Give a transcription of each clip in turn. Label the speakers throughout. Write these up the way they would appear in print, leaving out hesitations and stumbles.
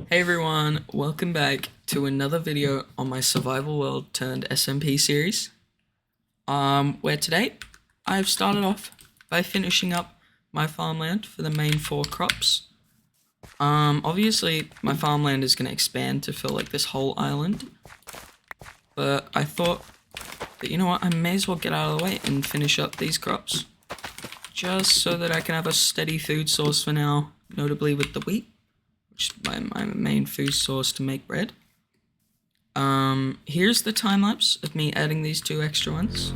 Speaker 1: Hey everyone, welcome back to another video on my survival world turned SMP series. Where today I've started off by finishing up my farmland for the main 4 crops. Obviously my farmland is going to expand to fill like this whole island, but I thought that you know what, I may as well get out of the way and finish up these crops, just so that I can have a steady food source for now, notably with the wheat, which is my main food source to make bread. Here's the time lapse of me adding these 2 extra ones.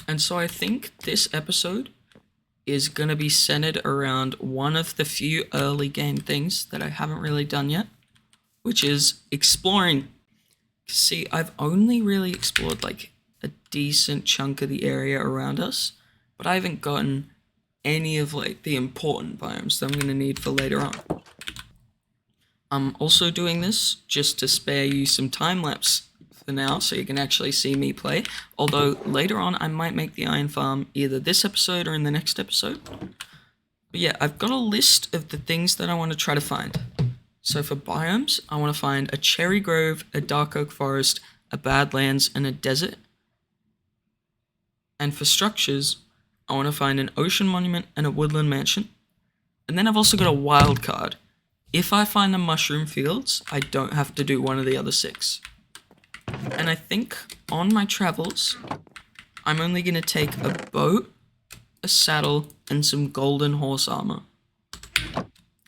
Speaker 1: And so I think this episode is going to be centered around one of the few early game things that I haven't really done yet, which is exploring. See, I've only really explored like a decent chunk of the area around us, but I haven't gotten any of like the important biomes that I'm going to need for later on. I'm also doing this just to spare you some time lapse for now, so you can actually see me play, although later on I might make the iron farm either this episode or in the next episode. But yeah, I've got a list of the things that I want to try to find. So for biomes, I want to find a cherry grove, a dark oak forest, a badlands, and a desert. And for structures, I want to find an ocean monument and a woodland mansion. And then I've also got a wild card. If I find the mushroom fields, I don't have to do one of the other 6. And I think on my travels, I'm only going to take a boat, a saddle, and some golden horse armor.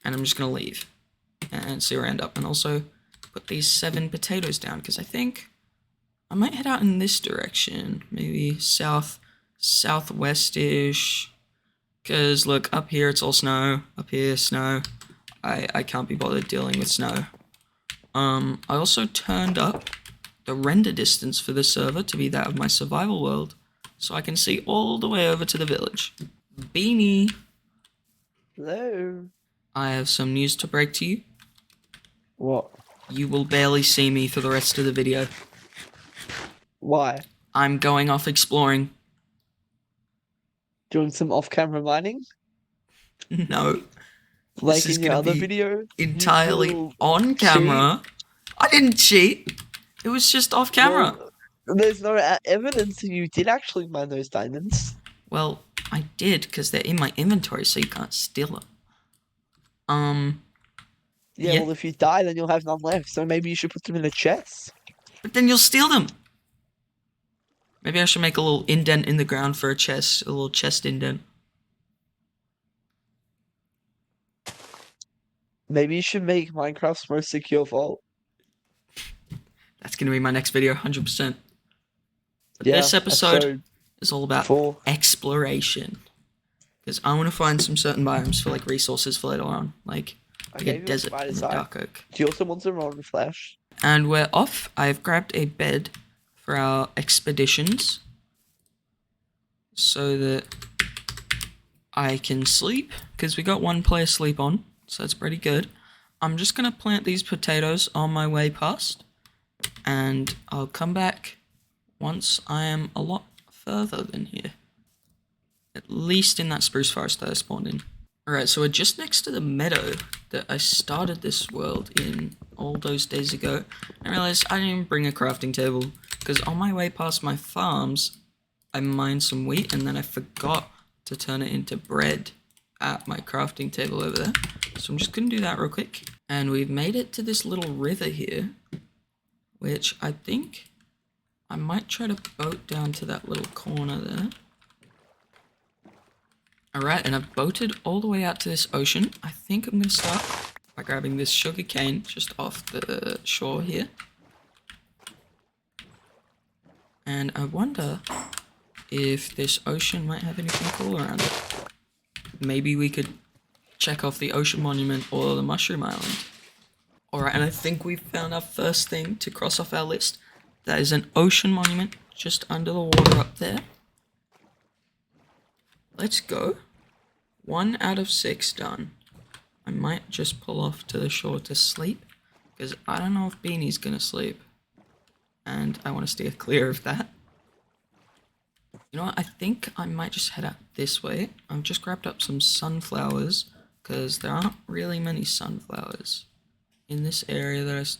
Speaker 1: And I'm just going to leave and see where I end up. And also put these 7 potatoes down, because I think I might head out in this direction. Maybe southwest-ish. Because look, up here it's all snow. Up here, snow. I can't be bothered dealing with snow. I also turned up the render distance for the server to be that of my survival world, so I can see all the way over to the village. Beanie!
Speaker 2: Hello.
Speaker 1: I have some news to break to you.
Speaker 2: What?
Speaker 1: You will barely see me for the rest of the video.
Speaker 2: Why?
Speaker 1: I'm going off exploring.
Speaker 2: Doing some off-camera mining?
Speaker 1: No.
Speaker 2: Like
Speaker 1: This is
Speaker 2: in your
Speaker 1: gonna
Speaker 2: other
Speaker 1: be
Speaker 2: video?
Speaker 1: entirely
Speaker 2: You
Speaker 1: on camera. I didn't cheat. It was just off camera.
Speaker 2: Well, there's no evidence that you did actually mine those diamonds.
Speaker 1: Well, I did, because they're in my inventory, so you can't steal them.
Speaker 2: Yeah,
Speaker 1: Yeah.
Speaker 2: well, if you die, then you'll have none left. So maybe you should put them in a chest.
Speaker 1: But then you'll steal them. Maybe I should make a little indent in the ground for a chest, a little chest indent.
Speaker 2: Maybe you should make Minecraft's most secure vault.
Speaker 1: That's going to be my next video, 100%. But
Speaker 2: Yeah,
Speaker 1: this episode is all about
Speaker 2: 4.
Speaker 1: exploration. Because I want to find some certain biomes for like resources for later on. Like a desert and a dark oak.
Speaker 2: Do you also want some rotten flesh?
Speaker 1: And we're off. I've grabbed a bed for our expeditions, so that I can sleep, because we got 1 player sleep on, so that's pretty good. I'm just going to plant these potatoes on my way past, and I'll come back once I am a lot further than here. At least in that spruce forest that I spawned in. Alright, so we're just next to the meadow that I started this world in all those days ago. I realized I didn't even bring a crafting table, because on my way past my farms, I mined some wheat and then I forgot to turn it into bread at my crafting table over there. So I'm just going to do that real quick. And we've made it to this little river here, which I think I might try to boat down to that little corner there. Alright, and I've boated all the way out to this ocean. I think I'm going to start by grabbing this sugar cane just off the shore here. And I wonder if this ocean might have anything cool around it. Maybe we could check off the ocean monument or the mushroom island. Alright, and I think we've found our first thing to cross off our list. That is an ocean monument just under the water up there. Let's go. 1 out of 6 done. I might just pull off to the shore to sleep, because I don't know if Beanie's gonna sleep. And I want to steer clear of that. You know what, I think I might just head out this way. I've just grabbed up some sunflowers, because there aren't really many sunflowers in this area that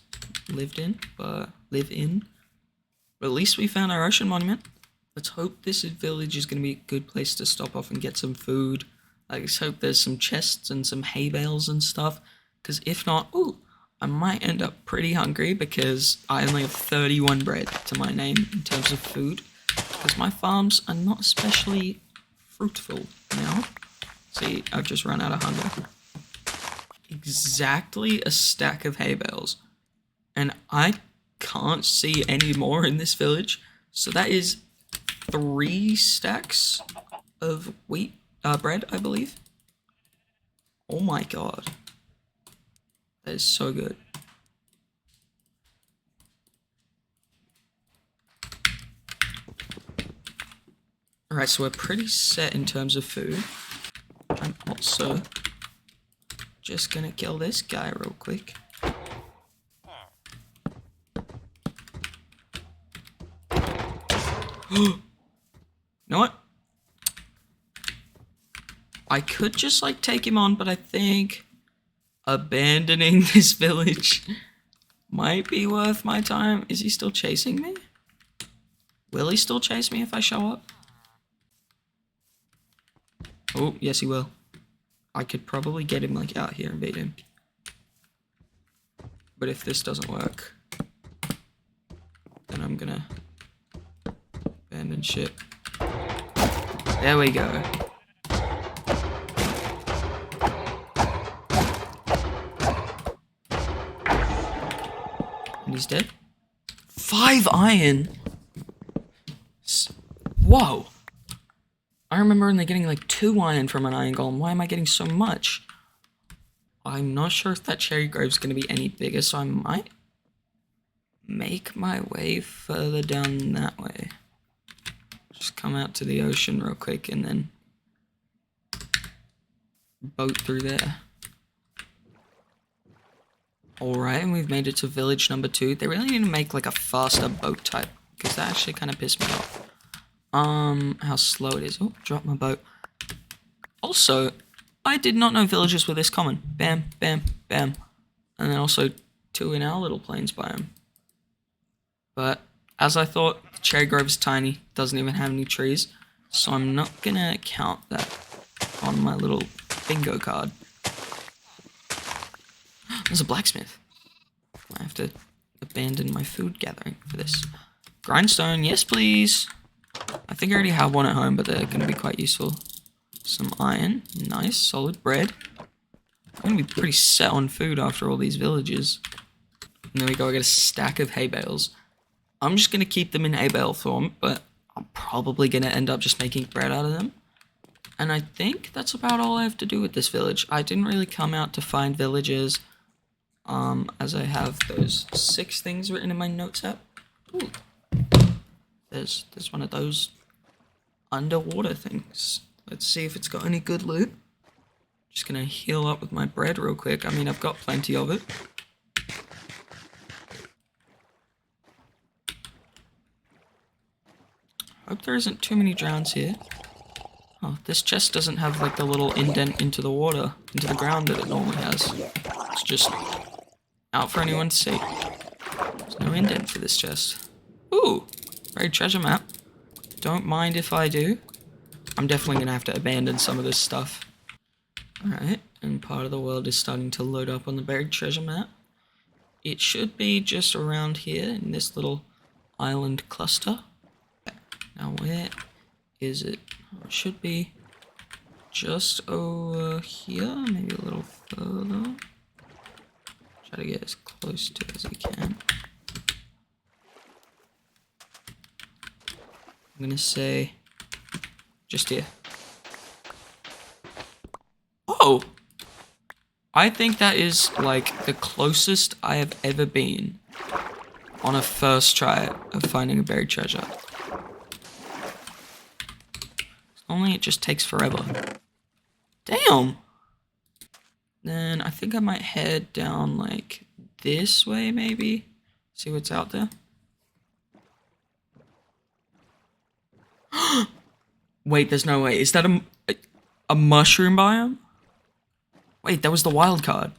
Speaker 1: I live in. But at least we found our ocean monument. Let's hope this village is going to be a good place to stop off and get some food. Let's hope there's some chests and some hay bales and stuff. Because if not, ooh, I might end up pretty hungry because I only have 31 bread to my name in terms of food. Because my farms are not especially fruitful now. See, I've just run out of hunger. Exactly a stack of hay bales. And I can't see any more in this village. So that is 3 stacks of wheat, bread, I believe. Oh my god. That is so good. Alright, so we're pretty set in terms of food. I'm also just gonna kill this guy real quick. You know what? I could just like take him on, but I think abandoning this village might be worth my time. Is he still chasing me? Will he still chase me if I show up? Oh, yes he will. I could probably get him like out here and beat him. But if this doesn't work, then I'm gonna abandon ship. There we go. And he's dead. 5 iron? Whoa! I remember only getting like 2 iron from an iron golem. Why am I getting so much? I'm not sure if that cherry grove's going to be any bigger, so I might make my way further down that way. Just come out to the ocean real quick and then boat through there. Alright, and we've made it to village number 2. They really need to make like a faster boat type, because that actually kind of pissed me off. How slow it is. Oh, drop my boat. Also, I did not know villages were this common. Bam, bam, bam. And then also 2 in our little plains biome. But, as I thought, the cherry grove is tiny, doesn't even have any trees, so I'm not gonna count that on my little bingo card. There's a blacksmith. I have to abandon my food gathering for this. Grindstone, yes please. I think I already have one at home, but they're going to be quite useful. Some iron. Nice, solid bread. I'm going to be pretty set on food after all these villages. And there we go, I got a stack of hay bales. I'm just going to keep them in hay bale form, but I'm probably going to end up just making bread out of them. And I think that's about all I have to do with this village. I didn't really come out to find villages, as I have those 6 things written in my notes app. Ooh. There's one of those underwater things. Let's see if it's got any good loot. Just gonna heal up with my bread real quick. I mean, I've got plenty of it. Hope there isn't too many drowns here. Oh, this chest doesn't have like the little indent into the water, into the ground that it normally has. It's just out for anyone to see. There's no indent for this chest. Ooh! Buried treasure map. Don't mind if I do. I'm definitely going to have to abandon some of this stuff. Alright, and part of the world is starting to load up on the buried treasure map. It should be just around here in this little island cluster. Now where is it? It should be just over here, maybe a little further. Try to get as close to it as I can. I'm gonna say Just here. Oh! I think that is, like, the closest I have ever been on a first try of finding a buried treasure. Only it just takes forever. Damn! Then I think I might head down, like, this way, maybe? See what's out there. Wait, there's no way. Is that a mushroom biome? Wait, that was the wild card.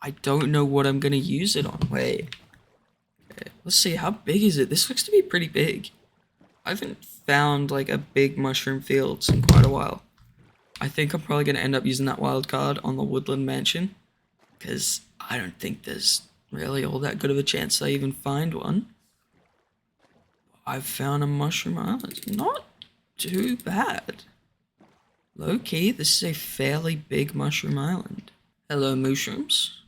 Speaker 1: I don't know what I'm gonna use it on. Wait. Okay, let's see, how big is it? This looks to be pretty big. I haven't found, like, a big mushroom fields in quite a while. I think I'm probably gonna end up using that wild card on the woodland mansion, because I don't think there's really all that good of a chance I even find one. I've found a mushroom island. It's not too bad. Low key, this is a fairly big mushroom island. Hello, mushrooms.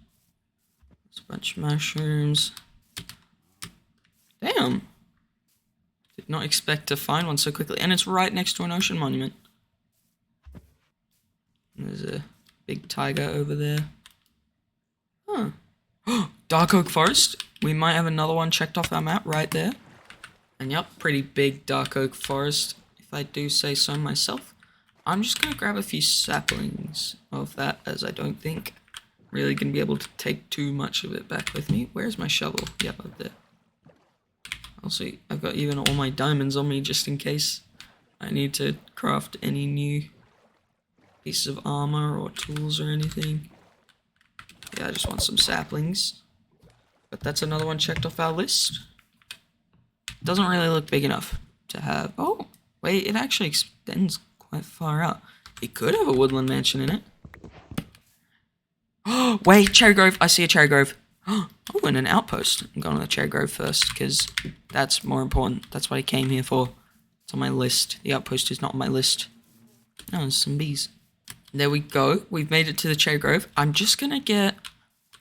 Speaker 1: There's a bunch of mushrooms. Damn. Did not expect to find one so quickly. And it's right next to an ocean monument. There's a big tiger over there. Huh. Dark oak forest. We might have another one checked off our map right there. And yep, pretty big dark oak forest, if I do say so myself. I'm just going to grab a few saplings of that, as I don't think I'm really going to be able to take too much of it back with me. Where's my shovel? Yep, up there. Also, I've got even all my diamonds on me just in case I need to craft any new pieces of armor or tools or anything. Yeah, I just want some saplings. But that's another one checked off our list. Doesn't really look big enough to have. Oh, wait, it actually extends quite far out. It could have a woodland mansion in it. Oh, wait, cherry grove. I see a cherry grove. Oh, and an outpost. I'm going to the cherry grove first because that's more important. That's what I came here for. It's on my list. The outpost is not on my list. No, there's some bees. There we go. We've made it to the cherry grove. I'm just going to get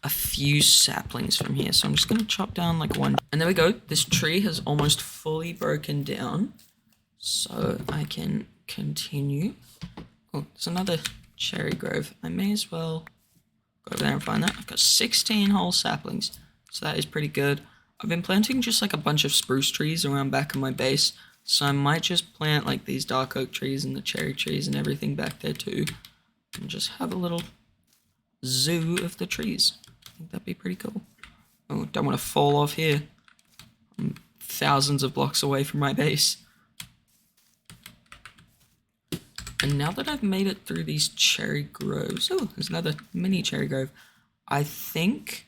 Speaker 1: a few saplings from here. So I'm just going to chop down like one. And there we go. This tree has almost fully broken down. So I can continue. Oh, there's another cherry grove. I may as well go over there and find that. I've got 16 whole saplings. So that is pretty good. I've been planting just like a bunch of spruce trees around back of my base. So I might just plant like these dark oak trees and the cherry trees and everything back there too. And just have a little zoo of the trees. I think that'd be pretty cool. Oh, don't want to fall off here. I'm thousands of blocks away from my base. And now that I've made it through these cherry groves... Oh, there's another mini cherry grove. I think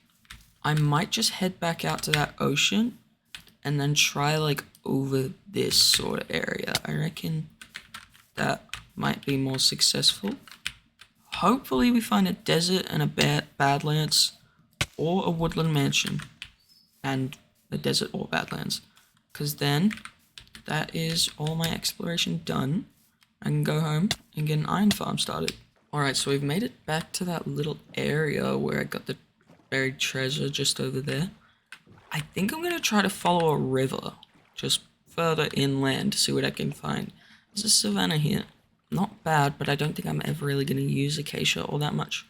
Speaker 1: I might just head back out to that ocean and then try like over this sort of area. I reckon that might be more successful. Hopefully we find a desert and a badlands or a woodland mansion and a desert or badlands, because then that is all my exploration done. I can go home and get an iron farm started. Alright, so we've made it back to that little area where I got the buried treasure just over there. I think I'm going to try to follow a river just further inland to see what I can find. There's a savanna here. Not bad, but I don't think I'm ever really going to use acacia all that much.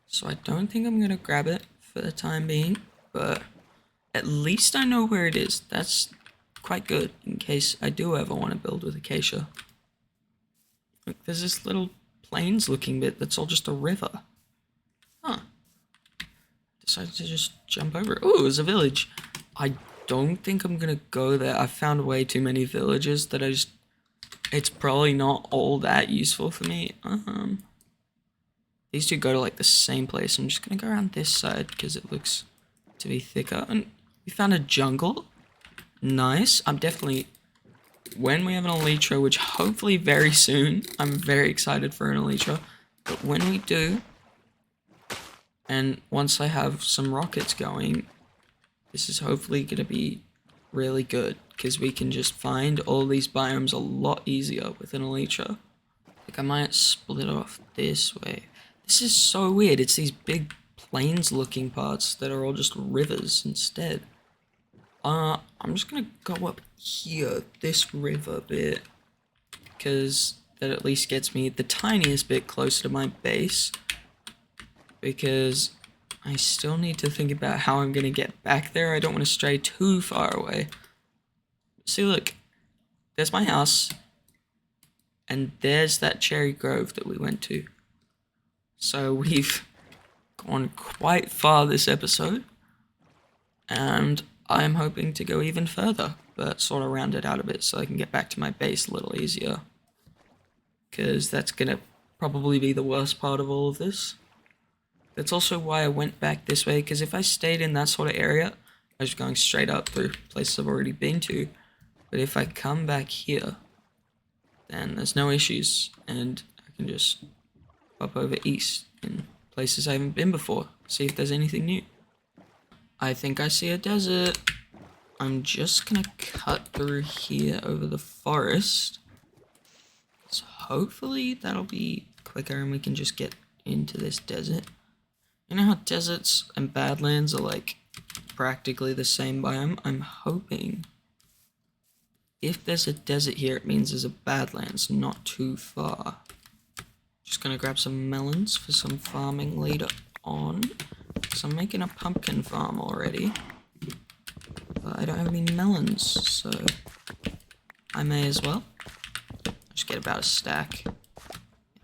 Speaker 1: So I don't think I'm going to grab it for the time being, but at least I know where it is. That's quite good in case I do ever want to build with acacia. Look, there's this little plains looking bit that's all just a river. Huh. Decided to just jump over it. Oh, there's a village. I don't think I'm going to go there. I've found way too many villages that it's probably not all that useful for me. These two go to like the same place. I'm just gonna go around this side because it looks to be thicker. And we found a jungle. Nice. I'm definitely, when we have an elytra, which hopefully very soon, I'm very excited for an elytra. But when we do, and once I have some rockets going, this is hopefully gonna be really good, because we can just find all these biomes a lot easier with an elytra. Like I might split off this way. This is so weird. It's these big plains looking parts that are all just rivers instead. I'm just gonna go up here, this river bit, because that at least gets me the tiniest bit closer to my base, because I still need to think about how I'm going to get back there. I don't want to stray too far away. See, look, there's my house, and there's that cherry grove that we went to. So we've gone quite far this episode, and I'm hoping to go even further, but sort of round it out a bit so I can get back to my base a little easier, because that's going to probably be the worst part of all of this. That's also why I went back this way, because if I stayed in that sort of area, I was going straight up through places I've already been to. But if I come back here, then there's no issues, and I can just pop over east in places I haven't been before, see if there's anything new. I think I see a desert. I'm just gonna cut through here over the forest. So hopefully that'll be quicker and we can just get into this desert. You know how deserts and badlands are like practically the same biome? I'm hoping if there's a desert here, it means there's a badlands not too far. Just gonna grab some melons for some farming later on. So I'm making a pumpkin farm already. But I don't have any melons, so I may as well. Just get about a stack.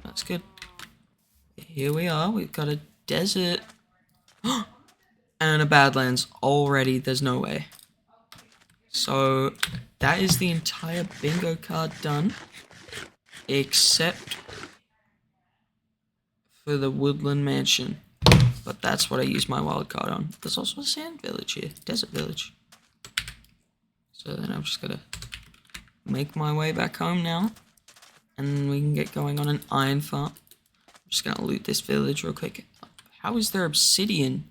Speaker 1: That's good. Here we are, we've got a desert. And a badlands already, there's no way. So that is the entire bingo card done. Except for the woodland mansion. But that's what I use my wild card on. There's also a sand village here, desert village. So then I'm just gonna make my way back home now, and we can get going on an iron farm. I'm just gonna loot this village real quick. How is there obsidian?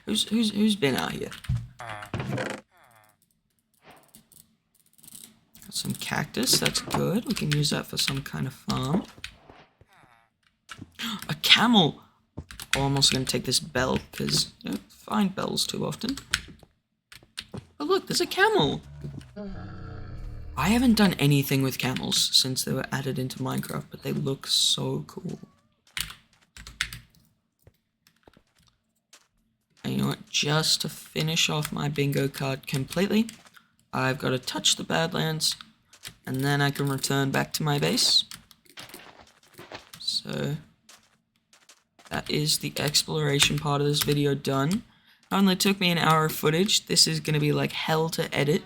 Speaker 1: Who's been out here? Got some cactus, that's good. We can use that for some kind of farm. A camel! Oh, I'm also going to take this bell, because I don't find bells too often. Oh look, there's a camel! I haven't done anything with camels since they were added into Minecraft, but they look so cool. And you know what, just to finish off my bingo card completely, I've got to touch the badlands, and then I can return back to my base. So that is the exploration part of this video done. It only took me an hour of footage. This is going to be like hell to edit.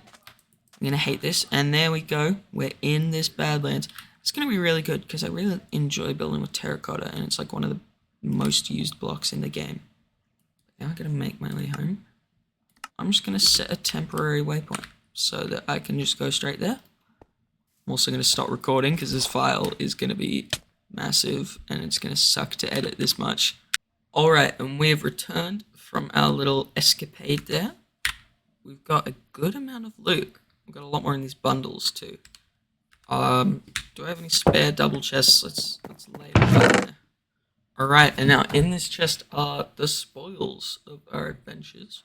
Speaker 1: I'm going to hate this. And there we go. We're in this badlands. It's going to be really good because I really enjoy building with terracotta, and it's like one of the most used blocks in the game. Now I'm going to make my way home. I'm just going to set a temporary waypoint so that I can just go straight there. I'm also going to stop recording because this file is going to be massive and it's going to suck to edit this much. Alright, and we've returned from our little escapade there. We've got a good amount of loot. We've got a lot more in these bundles too. Do I have any spare double chests? Let's lay it out there. Alright, and now in this chest are the spoils of our adventures.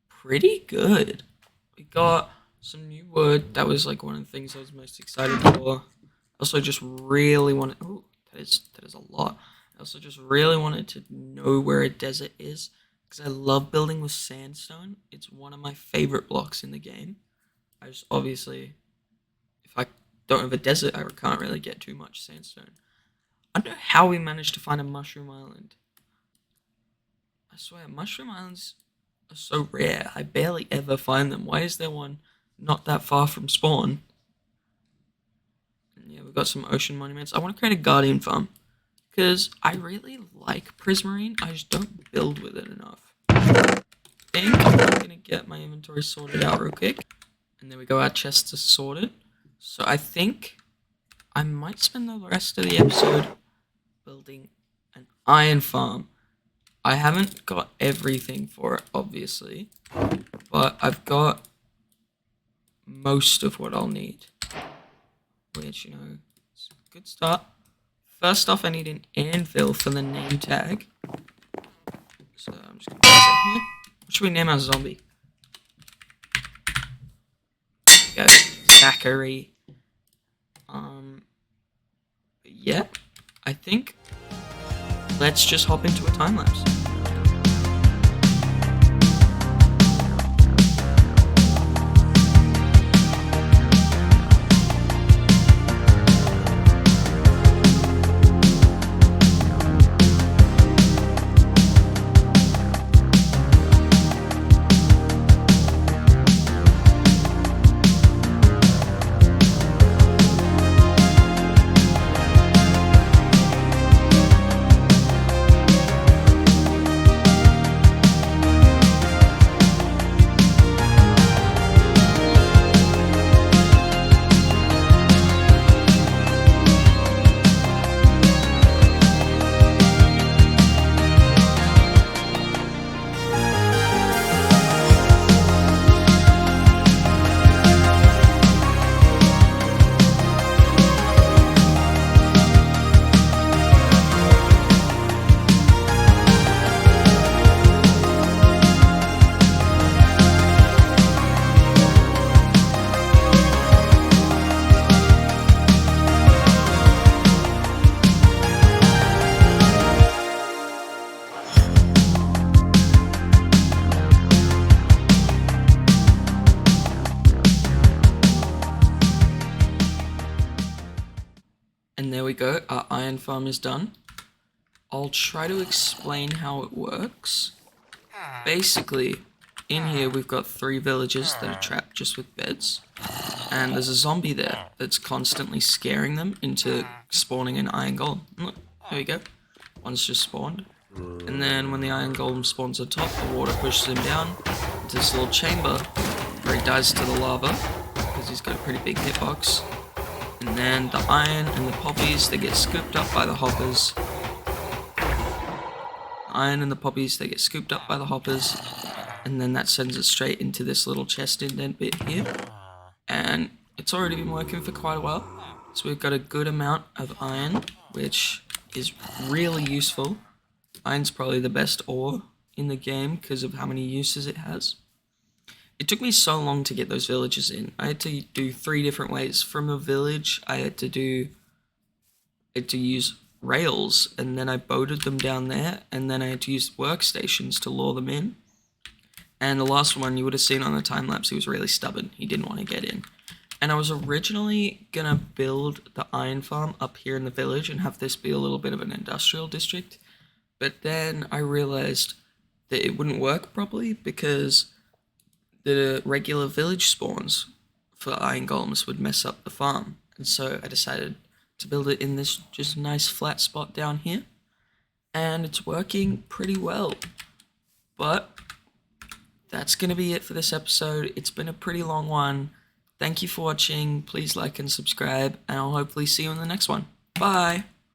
Speaker 1: Pretty good. We got some new wood. That was like one of the things I was most excited for. Also just really wanted... Oh, that is a lot. I also just really wanted to know where a desert is, because I love building with sandstone. It's one of my favorite blocks in the game. I just obviously, if I don't have a desert, I can't really get too much sandstone. I don't know how we managed to find a mushroom island. I swear, mushroom islands are so rare. I barely ever find them. Why is there one not that far from spawn? And yeah, we've got some ocean monuments. I want to create a guardian farm, because I really like prismarine. I just don't build with it enough. I think I'm going to get my inventory sorted out real quick. And there we go, our chests are sorted. So I think I might spend the rest of the episode building an iron farm. I haven't got everything for it, obviously, but I've got most of what I'll need, which, you know, it's a good start. First off, I need an anvil for the name tag. So I'm just going to place it here. What should we name our zombie? go. Zachary. Yeah, I think let's just hop into a time lapse. And there we go, our iron farm is done. I'll try to explain how it works. Basically, in here we've got 3 villages that are trapped just with beds. And there's a zombie there that's constantly scaring them into spawning an iron golem. Look, there we go. One's just spawned. And then when the iron golem spawns on top, the water pushes him down into this little chamber where he dies to the lava because he's got a pretty big hitbox. And then the iron and the poppies, they get scooped up by the hoppers. Iron and the poppies, they get scooped up by the hoppers. And then that sends it straight into this little chest indent bit here. And it's already been working for quite a while. So we've got a good amount of iron, which is really useful. Iron's probably the best ore in the game because of how many uses it has. It took me so long to get those villages in. I had to do 3 different ways. From a village, I had to use rails, and then I boated them down there, and then I had to use workstations to lure them in. And the last one you would have seen on the time lapse, he was really stubborn. He didn't want to get in. And I was originally gonna build the iron farm up here in the village and have this be a little bit of an industrial district. But then I realized that it wouldn't work properly because the regular village spawns for iron golems would mess up the farm. And so I decided to build it in this just nice flat spot down here. And it's working pretty well. But that's going to be it for this episode. It's been a pretty long one. Thank you for watching. Please like and subscribe, and I'll hopefully see you in the next one. Bye!